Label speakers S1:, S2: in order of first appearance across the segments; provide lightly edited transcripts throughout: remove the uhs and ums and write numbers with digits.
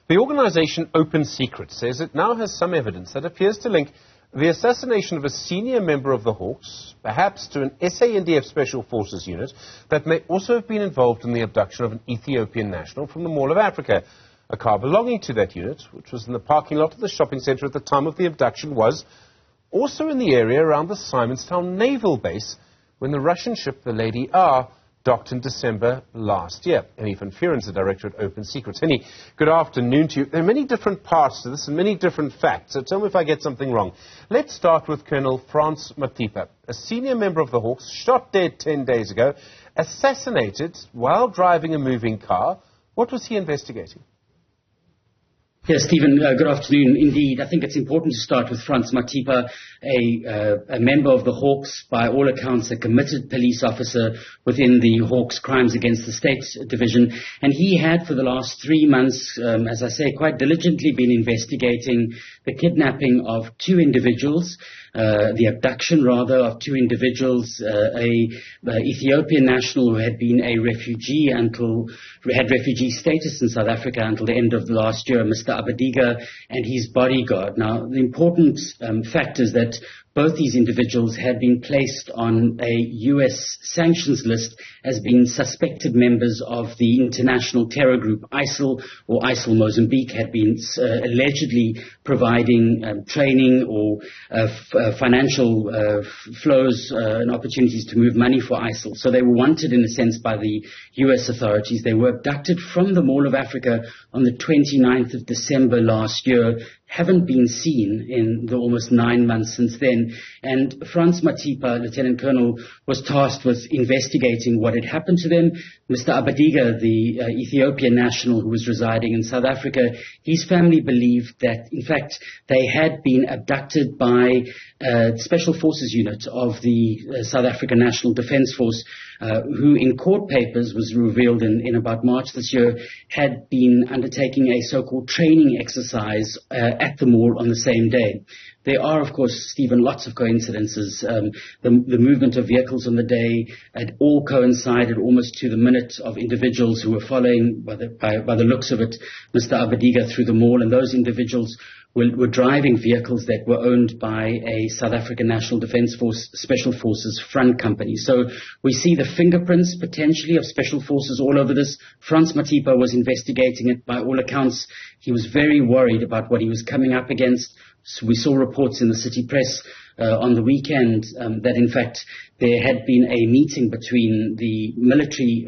S1: The organisation Open Secrets says it now has some evidence that appears to link the assassination of a senior member of the Hawks, perhaps to an SANDF Special Forces unit, that may also have been involved in the abduction of an Ethiopian national from the Mall of Africa. A car belonging to that unit, which was in the parking lot of the shopping centre at the time of the abduction, was also in the area around the Simonstown Naval Base when the Russian ship, the Lady R, docked in December last year. Hennie van Vuuren is the director at Open Secrets. Hennie, good afternoon to you. There are many different parts to this and many different facts, so tell me if I get something wrong. Let's start with Colonel Frans Matipa, a senior member of the Hawks, shot dead 10 days ago, assassinated while driving a moving car. What was he investigating?
S2: Yes, Stephen, good afternoon. Indeed, I think it's important to start with Frans Matipa, a member of the Hawks, by all accounts a committed police officer within the Hawks Crimes Against the State Division. And he had, for the last 3 months, as I say, quite diligently been investigating the kidnapping of two individuals, the abduction, rather, of two individuals, a Ethiopian national who had been a refugee had refugee status in South Africa until the end of the last year, Mr. Abadiga, and his bodyguard. Now, the important fact is that both these individuals had been placed on a U.S. sanctions list as being suspected members of the international terror group ISIL, or ISIL Mozambique, had been allegedly providing training or financial flows and opportunities to move money for ISIL. So they were wanted, in a sense, by the U.S. authorities. They were abducted from the Mall of Africa on the 29th of December last year, haven't been seen in the almost 9 months since then. And Frans Matipa, Lieutenant Colonel, was tasked with investigating what had happened to them. Mr. Abadiga, the Ethiopian national who was residing in South Africa, his family believed that, in fact, they had been abducted by a Special Forces unit of the South African National Defence Force, who in court papers, was revealed in about March this year, had been undertaking a so-called training exercise at the mall on the same day. There are, of course, Stephen, lots of coincidences. The movement of vehicles on the day had all coincided almost to the minute of individuals who were following, by the looks of it, Mr. Abadiga through the mall, and those individuals were driving vehicles that were owned by a South African National Defence Force Special Forces front company. So we see the fingerprints, potentially, of Special Forces all over this. Frans Matipa was investigating it. By all accounts, he was very worried about what he was coming up against. So we saw reports in the city press on the weekend that, in fact, there had been a meeting between the military,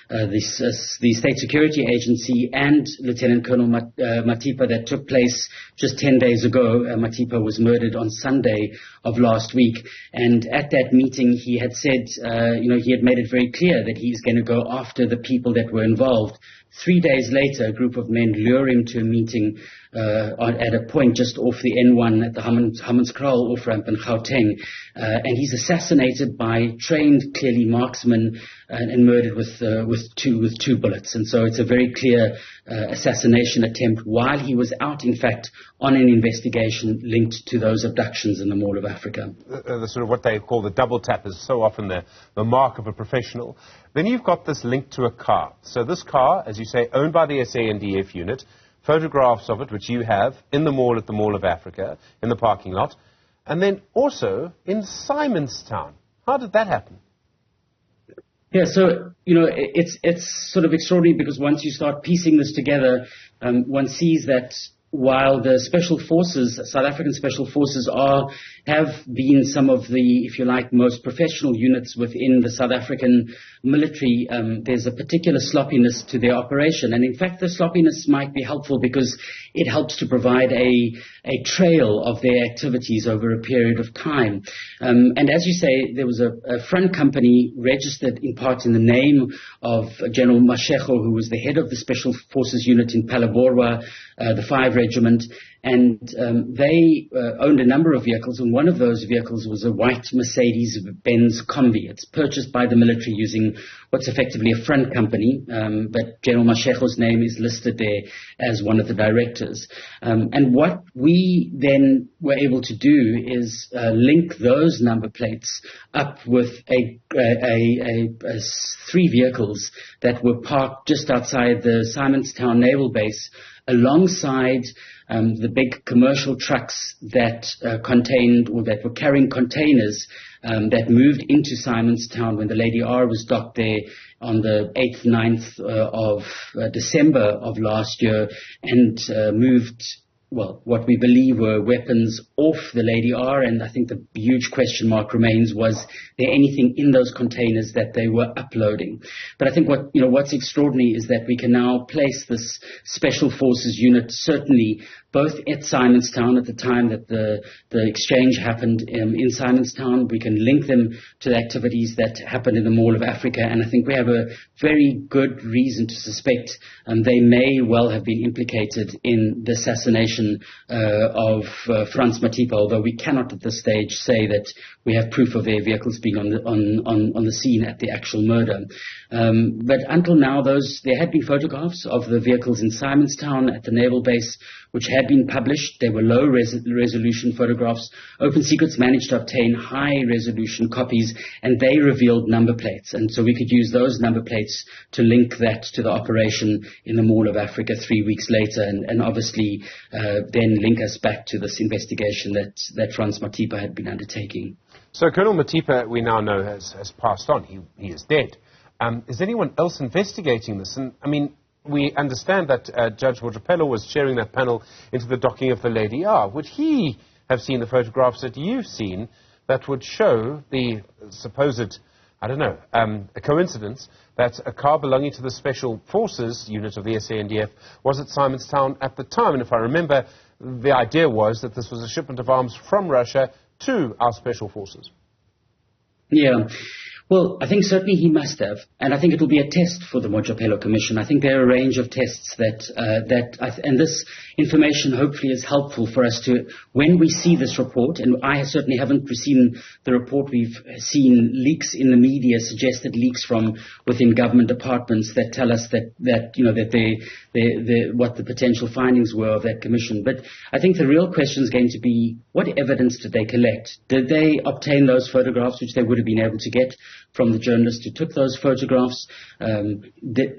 S2: the State Security Agency, and Lieutenant Colonel Matipa that took place just 10 days ago. Matipa was murdered on Sunday of last week. And at that meeting, he had said, he had made it very clear that he's going to go after the people that were involved. 3 days later, a group of men lure him to a meeting at a point just off the N1 at the Hammanskraal off-ramp in Gauteng. And he's assassinated by trained, clearly, marksmen and murdered with two bullets. And so it's a very clear assassination attempt while he was out, in fact, on an investigation linked to those abductions in the Mall of Africa.
S1: The sort of what they call the double tap is so often the mark of a professional. Then you've got this link to a car. So this car, as you say, owned by the SANDF unit, photographs of it, which you have, in the mall at the Mall of Africa, in the parking lot, and then also in Simonstown. How did that happen?
S2: Yeah, so, it's sort of extraordinary because once you start piecing this together, one sees that while the Special Forces, South African Special Forces, have been some of the, if you like, most professional units within the South African military, there's a particular sloppiness to their operation. And in fact, the sloppiness might be helpful because it helps to provide a trail of their activities over a period of time. And as you say, there was a front company registered in part in the name of General Mashego, who was the head of the Special Forces unit in Phalaborwa, the 5 Regiment, and they owned a number of vehicles, and one of those vehicles was a white Mercedes-Benz Combi. It's purchased by the military using what's effectively a front company, but General Mashego's name is listed there as one of the directors. And what we then were able to do is link those number plates up with 3 vehicles that were parked just outside the Simonstown Naval Base alongside the big commercial trucks that contained or that were carrying containers that moved into Simonstown when the Lady R was docked there on the 8th, 9th of December of last year, and moved, well, what we believe were weapons off the Lady R. And I think the huge question mark remains, was there anything in those containers that they were uploading? But I think what's extraordinary is that we can now place this Special Forces unit, certainly both at Simonstown at the time that the exchange happened in Simonstown. We can link them to the activities that happened in the Mall of Africa, and I think we have a very good reason to suspect they may well have been implicated in the assassination of Frans Matipa, although we cannot at this stage say that we have proof of their vehicles being on the scene at the actual murder. But until now, there had been photographs of the vehicles in Simonstown at the naval base, which had been published. They were low resolution photographs. Open Secrets managed to obtain high resolution copies, and they revealed number plates. And so we could use those number plates to link that to the operation in the Mall of Africa 3 weeks later, and obviously then link us back to this investigation that Frans Matipa had been undertaking.
S1: So Colonel Matipa, we now know, has passed on. He is dead. Is anyone else investigating this? And I mean, we understand that Judge Mojapelo was chairing that panel into the docking of the Lady R. Would he have seen the photographs that you've seen that would show the supposed, I don't know, a coincidence that a car belonging to the Special Forces unit of the SANDF was at Simonstown at the time? And if I remember, the idea was that this was a shipment of arms from Russia to our Special Forces.
S2: Yeah. Well, I think certainly he must have, and I think it will be a test for the Mojapelo Commission. I think there are a range of tests and this information hopefully is helpful for us to, when we see this report, and I certainly haven't seen the report, we've seen leaks in the media, suggested leaks from within government departments that tell us that what the potential findings were of that commission. But I think the real question is going to be, what evidence did they collect? Did they obtain those photographs, which they would have been able to get from the journalist who took those photographs? Did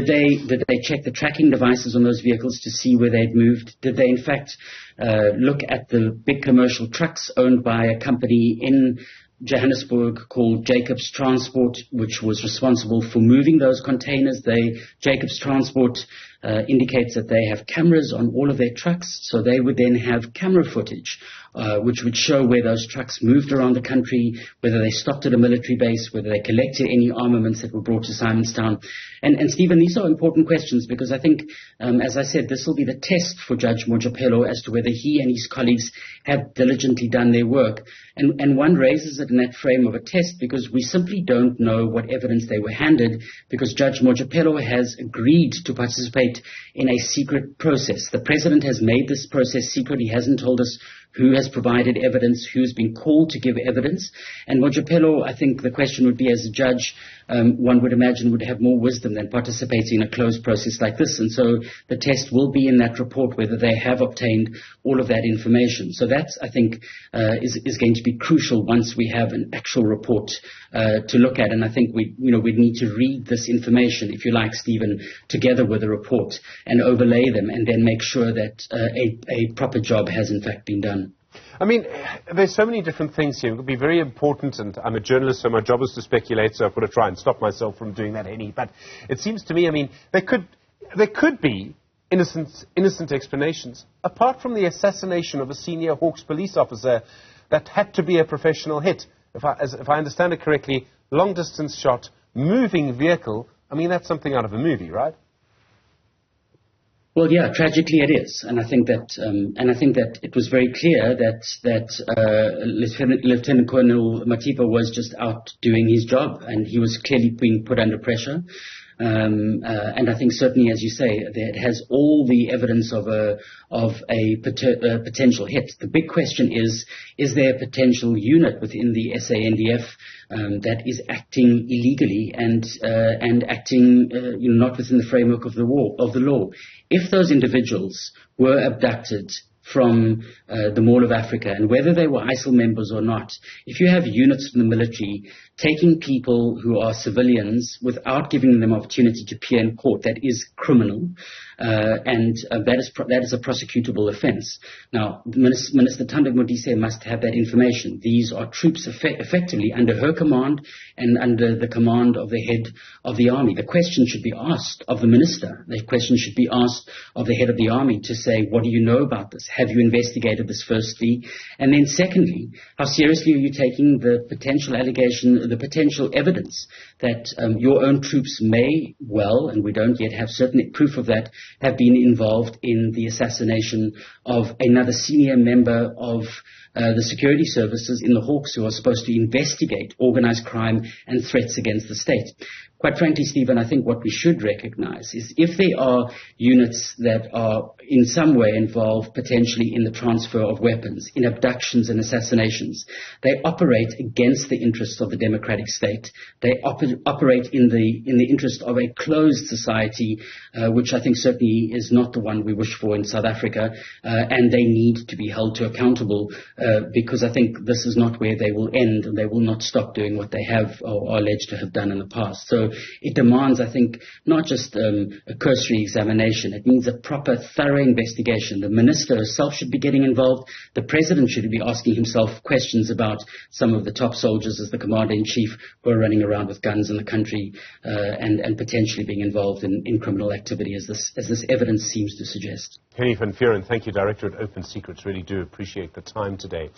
S2: they check the tracking devices on those vehicles to see where they'd moved? Did they in fact look at the big commercial trucks owned by a company in Johannesburg called Jacobs Transport, which was responsible for moving those containers? Jacobs Transport indicates that they have cameras on all of their trucks, so they would then have camera footage which would show where those trucks moved around the country, whether they stopped at a military base, whether they collected any armaments that were brought to Simonstown. And Stephen, these are important questions because I think, as I said, this will be the test for Judge Mojapelo as to whether he and his colleagues have diligently done their work. And one raises it in that frame of a test because we simply don't know what evidence they were handed, because Judge Mojapelo has agreed to participate in a secret process. The President has made this process secret. He hasn't told us who has provided evidence, who's been called to give evidence. And Mojapelo, I think the question would be, as a judge, one would imagine would have more wisdom than participating in a closed process like this. And so the test will be in that report whether they have obtained all of that information. So that's, I think, is going to be crucial once we have an actual report to look at. And I think we'd need to read this information, if you like, Stephen, together with the report and overlay them and then make sure that a proper job has in fact been done.
S1: I mean, there's so many different things here. It would be very important, and I'm a journalist, so my job is to speculate, so I've got to try and stop myself from doing that, Hennie. But it seems to me, I mean, there could be innocent explanations, apart from the assassination of a senior Hawks police officer that had to be a professional hit. If I understand it correctly, long-distance shot, moving vehicle, I mean, that's something out of a movie, right?
S2: Well, yeah, tragically it is, and I think that it was very clear that Lieutenant Colonel Matipa was just out doing his job, and he was clearly being put under pressure. And I think certainly, as you say, it has all the evidence of a potential hit. The big question is there a potential unit within the SANDF that is acting illegally and acting not within the framework of the law? If those individuals were abducted from the Mall of Africa, and whether they were ISIL members or not, if you have units from the military taking people who are civilians without giving them opportunity to appear in court, that is criminal, and that is a prosecutable offence. Now, Minister Thando Modise must have that information. These are troops effectively under her command and under the command of the head of the army. The question should be asked of the minister. The question should be asked of the head of the army to say, what do you know about this? Have you investigated this firstly? And then secondly, how seriously are you taking the potential allegation, the potential evidence that your own troops may well, and we don't yet have certain proof of that, have been involved in the assassination of another senior member of the security services in the Hawks who are supposed to investigate organized crime and threats against the state. Quite frankly, Stephen, I think what we should recognize is if there are units that are in some way involved potentially in the transfer of weapons, in abductions and assassinations, they operate against the interests of the democratic state. They operate in the interest of a closed society, which I think certainly is not the one we wish for in South Africa, and they need to be held to accountable because I think this is not where they will end, and they will not stop doing what they have or are alleged to have done in the past. So it demands, I think, not just a cursory examination. It means a proper, thorough investigation. The minister herself should be getting involved. The president should be asking himself questions about some of the top soldiers as the commander-in-chief who are running around with guns in the country and potentially being involved in criminal activity, as this evidence seems to suggest.
S1: Hennie van Vuuren, thank you, Director at Open Secrets. Really do appreciate the time today.